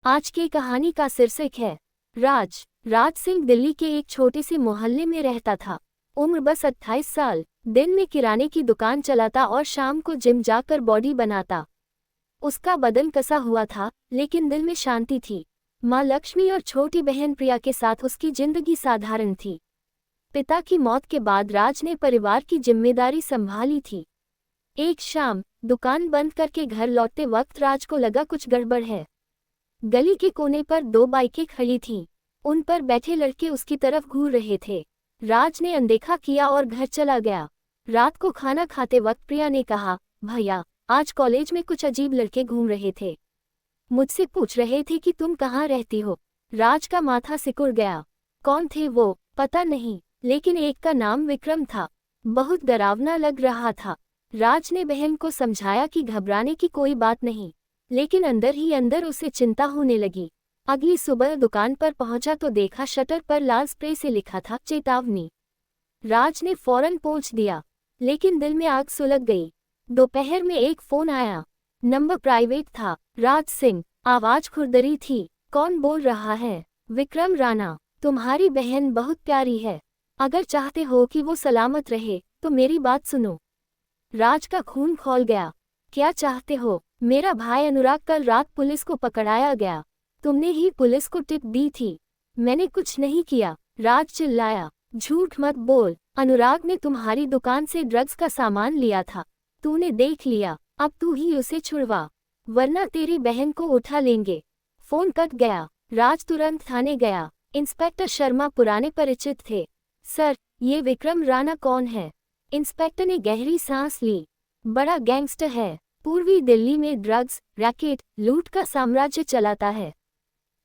आज की कहानी का शीर्षक है राज सिंह दिल्ली के एक छोटे से मोहल्ले में रहता था। उम्र बस 28 साल। दिन में किराने की दुकान चलाता और शाम को जिम जाकर बॉडी बनाता। उसका बदन कसा हुआ था, लेकिन दिल में शांति थी। माँ लक्ष्मी और छोटी बहन प्रिया के साथ उसकी जिंदगी साधारण थी। पिता की मौत के बाद राज ने परिवार की जिम्मेदारी संभाली थी। एक शाम दुकान बंद करके घर लौटते वक्त राज को लगा कुछ गड़बड़ है। गली के कोने पर 2 बाइकें खड़ी थीं। उन पर बैठे लड़के उसकी तरफ घूर रहे थे। राज ने अनदेखा किया और घर चला गया। रात को खाना खाते वक्त प्रिया ने कहा, भैया, आज कॉलेज में कुछ अजीब लड़के घूम रहे थे। मुझसे पूछ रहे थे कि तुम कहाँ रहती हो। राज का माथा सिकुड़ गया। कौन थे वो? पता नहीं, लेकिन एक का नाम विक्रम था। बहुत डरावना लग रहा था। राज ने बहन को समझाया कि घबराने की कोई बात नहीं, लेकिन अंदर ही अंदर उसे चिंता होने लगी। अगली सुबह दुकान पर पहुंचा तो देखा शटर पर लाल स्प्रे से लिखा था, चेतावनी। राज ने फौरन पोंछ दिया, लेकिन दिल में आग सुलग गई। दोपहर में एक फोन आया। नंबर प्राइवेट था। राज सिंह, आवाज खुरदरी थी। कौन बोल रहा है? विक्रम राणा। तुम्हारी बहन बहुत प्यारी है। अगर चाहते हो कि वो सलामत रहे तो मेरी बात सुनो। राज का खून खौल गया। क्या चाहते हो? मेरा भाई अनुराग कल रात पुलिस को पकड़ाया गया। तुमने ही पुलिस को टिप दी थी। मैंने कुछ नहीं किया। राज चिल्लाया। झूठ मत बोल। अनुराग ने तुम्हारी दुकान से ड्रग्स का सामान लिया था। तूने देख लिया। अब तू ही उसे छुड़वा, वरना तेरी बहन को उठा लेंगे। फोन कट गया। राज तुरंत थाने गया। इंस्पेक्टर शर्मा पुराने परिचित थे। सर, ये विक्रम राणा कौन है? इंस्पेक्टर ने गहरी सांस ली। बड़ा गैंगस्टर है। पूर्वी दिल्ली में ड्रग्स, रैकेट, लूट का साम्राज्य चलाता है।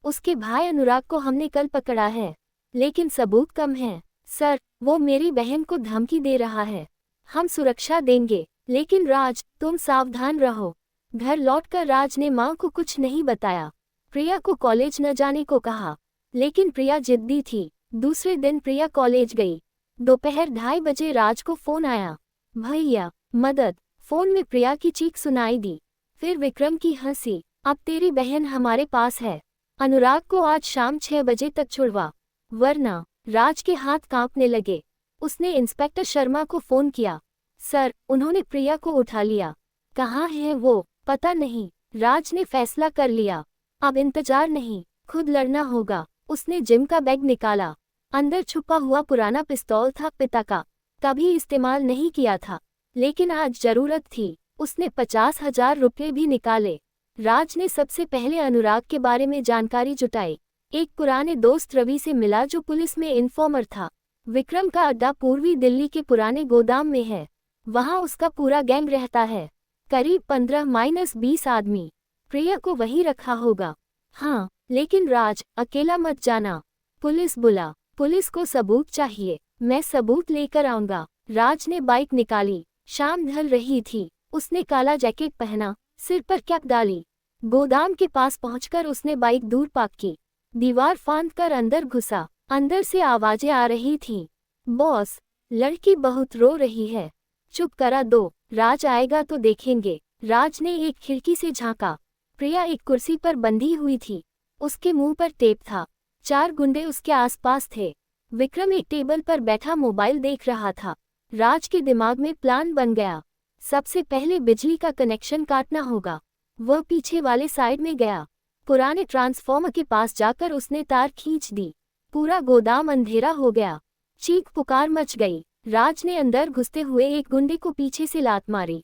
उसके भाई अनुराग को हमने कल पकड़ा है, लेकिन सबूत कम है। सर, वो मेरी बहन को धमकी दे रहा है। हम सुरक्षा देंगे, लेकिन राज, तुम सावधान रहो। घर लौटकर राज ने माँ को कुछ नहीं बताया। प्रिया को कॉलेज न जाने को कहा, लेकिन प्रिया जिद्दी थी। दूसरे दिन प्रिया कॉलेज गई। दोपहर 2:30 बजे राज को फोन आया। भैया, मदद। फोन में प्रिया की चीख सुनाई दी। फिर विक्रम की हंसी। अब तेरी बहन हमारे पास है। अनुराग को आज शाम 6 बजे तक छुड़वा, वरना। राज के हाथ कांपने लगे। उसने इंस्पेक्टर शर्मा को फोन किया। सर, उन्होंने प्रिया को उठा लिया। कहाँ है वो? पता नहीं। राज ने फैसला कर लिया। अब इंतजार नहीं, खुद लड़ना होगा। उसने जिम का बैग निकाला। अंदर छुपा हुआ पुराना पिस्तौल था, पिता का। कभी इस्तेमाल नहीं किया था, लेकिन आज जरूरत थी। उसने 50,000 रुपये भी निकाले। राज ने सबसे पहले अनुराग के बारे में जानकारी जुटाई। एक पुराने दोस्त रवि से मिला जो पुलिस में इन्फॉर्मर था। विक्रम का अड्डा पूर्वी दिल्ली के पुराने गोदाम में है। वहां उसका पूरा गैंग रहता है, करीब 15-20 आदमी। प्रिया को वहीं रखा होगा। हाँ, लेकिन राज, अकेला मत जाना। पुलिस बुला। पुलिस को सबूत चाहिए। मैं सबूत लेकर आऊंगा। राज ने बाइक निकाली। शाम ढल रही थी। उसने काला जैकेट पहना, सिर पर कैप डाली। गोदाम के पास पहुंचकर उसने बाइक दूर पार्क की। दीवार फांदकर अंदर घुसा। अंदर से आवाजें आ रही थीं। बॉस, लड़की बहुत रो रही है। चुप करा दो, राज आएगा तो देखेंगे। राज ने एक खिड़की से झांका। प्रिया एक कुर्सी पर बंधी हुई थी। उसके मुंह पर टेप था। 4 गुंडे उसके आसपास थे। विक्रम एक टेबल पर बैठा मोबाइल देख रहा था। राज के दिमाग में प्लान बन गया। सबसे पहले बिजली का कनेक्शन काटना होगा। वह पीछे वाले साइड में गया। पुराने ट्रांसफॉर्मर के पास जाकर उसने तार खींच दी। पूरा गोदाम अंधेरा हो गया। चीख पुकार मच गई। राज ने अंदर घुसते हुए एक गुंडे को पीछे से लात मारी।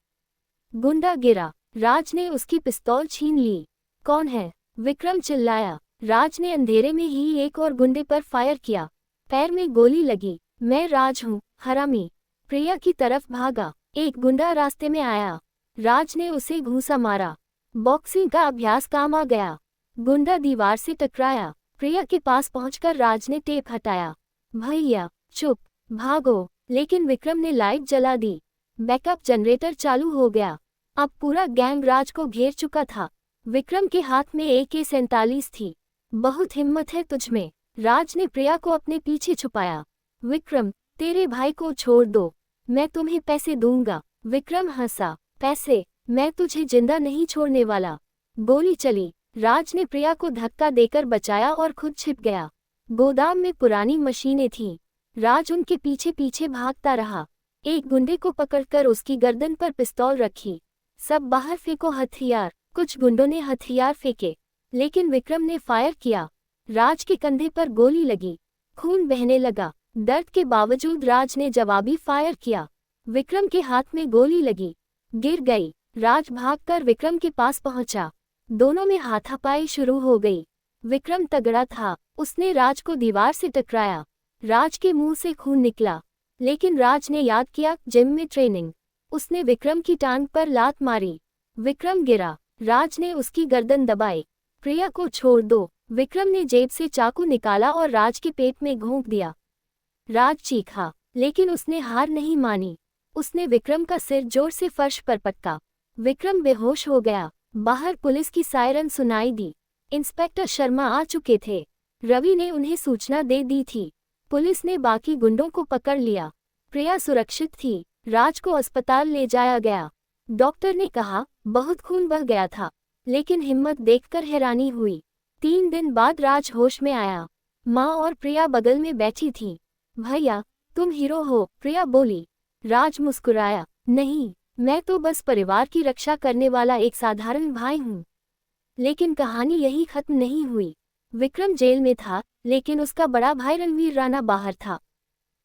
गुंडा गिरा। राज ने उसकी पिस्तौल छीन ली। कौन है? विक्रम चिल्लाया। राज ने अंधेरे में ही एक और गुंडे पर फायर किया। पैर में गोली लगी। मैं राज हूँ, हरामी। प्रिया की तरफ भागा। एक गुंडा रास्ते में आया। राज ने उसे घूंसा मारा। बॉक्सिंग का अभ्यास काम आ गया। गुंडा दीवार से टकराया। प्रिया के पास पहुंचकर राज ने टेप हटाया। भैया, चुप, भागो। लेकिन विक्रम ने लाइट जला दी। बैकअप जनरेटर चालू हो गया। अब पूरा गैंग राज को घेर चुका था। विक्रम के हाथ में AK-47 थी। बहुत हिम्मत है तुझमें। राज ने प्रिया को अपने पीछे छुपाया। विक्रम, तेरे भाई को छोड़ दो, मैं तुम्हें पैसे दूंगा। विक्रम हंसा। पैसे? मैं तुझे जिंदा नहीं छोड़ने वाला। गोली चली। राज ने प्रिया को धक्का देकर बचाया और खुद छिप गया। गोदाम में पुरानी मशीनें थीं। राज उनके पीछे पीछे भागता रहा। एक गुंडे को पकड़कर उसकी गर्दन पर पिस्तौल रखी। सब बाहर फेंको हथियार। कुछ गुंडों ने हथियार फेंके, लेकिन विक्रम ने फायर किया। राज के कंधे पर गोली लगी, खून बहने लगा। दर्द के बावजूद राज ने जवाबी फायर किया। विक्रम के हाथ में गोली लगी, गिर गई। राज भागकर विक्रम के पास पहुंचा। दोनों में हाथापाई शुरू हो गई। विक्रम तगड़ा था, उसने राज को दीवार से टकराया। राज के मुंह से खून निकला, लेकिन राज ने याद किया जिम में ट्रेनिंग। उसने विक्रम की टांग पर लात मारी। विक्रम गिरा। राज ने उसकी गर्दन दबाई। प्रिया को छोड़ दो। विक्रम ने जेब से चाकू निकाला और राज के पेट में घोंप दिया। राज चीखा, लेकिन उसने हार नहीं मानी। उसने विक्रम का सिर जोर से फर्श पर पटका। विक्रम बेहोश हो गया। बाहर पुलिस की सायरन सुनाई दी। इंस्पेक्टर शर्मा आ चुके थे। रवि ने उन्हें सूचना दे दी थी। पुलिस ने बाकी गुंडों को पकड़ लिया। प्रिया सुरक्षित थी। राज को अस्पताल ले जाया गया। डॉक्टर ने कहा बहुत खून बह गया था, लेकिन हिम्मत देखकर हैरानी हुई। 3 दिन बाद राज होश में आया। माँ और प्रिया बगल में बैठी थीं। भैया, तुम हीरो हो, प्रिया बोली। राज मुस्कुराया, नहीं, मैं तो बस परिवार की रक्षा करने वाला एक साधारण भाई हूँ। लेकिन कहानी यही खत्म नहीं हुई। विक्रम जेल में था, लेकिन उसका बड़ा भाई रणवीर राणा बाहर था।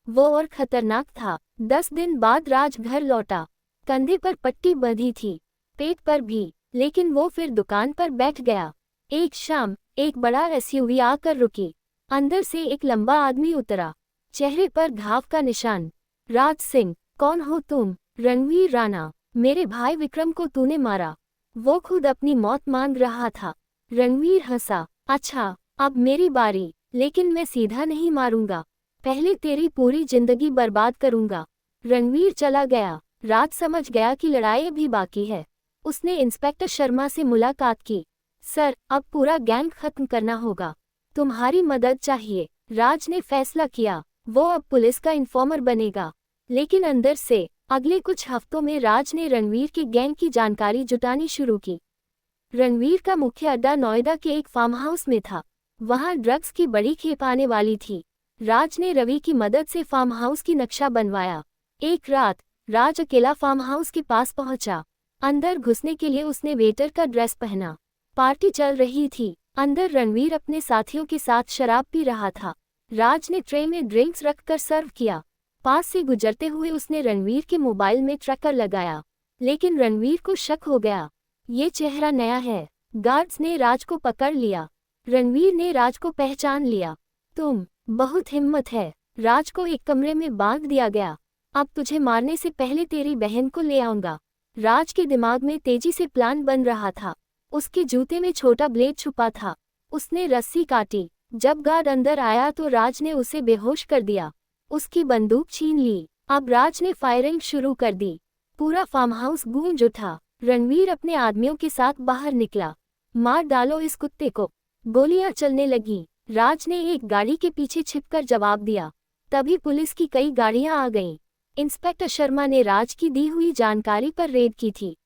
वो और खतरनाक था। 10 दिन बाद राज घर लौटा। कंधे पर पट्टी बंधी थी, पेट पर भी, लेकिन वो फिर दुकान पर बैठ गया। एक शाम एक बड़ा एसयूवी आकर रुकी। अंदर से एक लंबा आदमी उतरा, चेहरे पर घाव का निशान। राज सिंह, कौन हो तुम? रणवीर राणा, मेरे भाई विक्रम को तूने मारा। वो खुद अपनी मौत मांग रहा था। रणवीर हंसा, अच्छा, अब मेरी बारी, लेकिन मैं सीधा नहीं मारूंगा, पहले तेरी पूरी जिंदगी बर्बाद करूंगा। रणवीर चला गया। राज समझ गया कि लड़ाई भी बाकी है। उसने इंस्पेक्टर शर्मा से मुलाकात की। सर, अब पूरा गैंग खत्म करना होगा, तुम्हारी मदद चाहिए। राज ने फैसला किया, वो अब पुलिस का इन्फॉर्मर बनेगा। लेकिन अंदर से अगले कुछ हफ्तों में राज ने रणवीर के गैंग की जानकारी जुटानी शुरू की। रणवीर का मुख्य अड्डा नोएडा के एक फार्म हाउस में था। वहां ड्रग्स की बड़ी खेप आने वाली थी। राज ने रवि की मदद से फार्म हाउस की नक्शा बनवाया। एक रात राज अकेला फार्म हाउस के पास पहुंचा। अंदर घुसने के लिए उसने वेटर का ड्रेस पहना। पार्टी चल रही थी। अंदर रणवीर अपने साथियों के साथ शराब पी रहा था। राज ने ट्रे में ड्रिंक्स रखकर सर्व किया। पास से गुजरते हुए उसने रणवीर के मोबाइल में ट्रैकर लगाया, लेकिन रणवीर को शक हो गया। ये चेहरा नया है। गार्ड्स ने राज को पकड़ लिया। रणवीर ने राज को पहचान लिया। तुम, बहुत हिम्मत है। राज को एक कमरे में बांध दिया गया। अब तुझे मारने से पहले तेरी बहन को ले आऊंगा। राज के दिमाग में तेजी से प्लान बन रहा था। उसके जूते में छोटा ब्लेड छुपा था। उसने रस्सी काटी। जब गार्ड अंदर आया तो राज ने उसे बेहोश कर दिया। उसकी बंदूक छीन ली। अब राज ने फायरिंग शुरू कर दी। पूरा फार्म हाउस गूंज उठा। रणवीर अपने आदमियों के साथ बाहर निकला। मार डालो इस कुत्ते को। गोलियां चलने लगी। राज ने एक गाड़ी के पीछे छिपकर जवाब दिया। तभी पुलिस की कई गाड़ियां आ गईं। इंस्पेक्टर शर्मा ने राज की दी हुई जानकारी पर रेड की थी।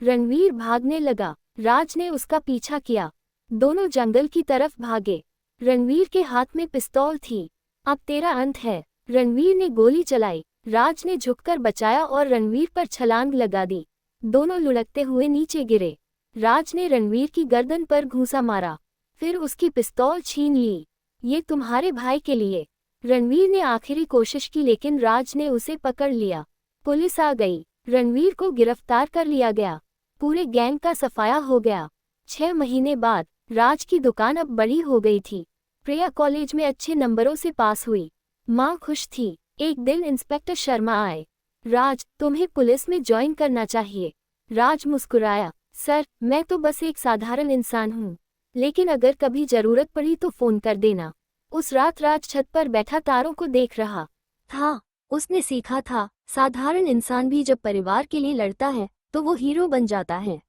रणवीर भागने लगा। राज ने उसका पीछा किया। दोनों जंगल की तरफ भागे। रणवीर के हाथ में पिस्तौल थी। अब तेरा अंत है। रणवीर ने गोली चलाई। राज ने झुककर बचाया और रणवीर पर छलांग लगा दी। दोनों लुढ़कते हुए नीचे गिरे। राज ने रणवीर की गर्दन पर घूंसा मारा, फिर उसकी पिस्तौल छीन ली। ये तुम्हारे भाई के लिए। रणवीर ने आखिरी कोशिश की, लेकिन राज ने उसे पकड़ लिया। पुलिस आ गई। रणवीर को गिरफ्तार कर लिया गया। पूरे गैंग का सफाया हो गया। 6 महीने बाद राज की दुकान अब बड़ी हो गई थी। प्रिया कॉलेज में अच्छे नंबरों से पास हुई। माँ खुश थी। एक दिन इंस्पेक्टर शर्मा आए। राज, तुम्हें पुलिस में ज्वाइन करना चाहिए। राज मुस्कुराया, सर, मैं तो बस एक साधारण इंसान हूँ, लेकिन अगर कभी जरूरत पड़ी तो फोन कर देना। उस रात राज छत पर बैठा तारों को देख रहा था। उसने सीखा था, साधारण इंसान भी जब परिवार के लिए लड़ता है तो वो हीरो बन जाता है।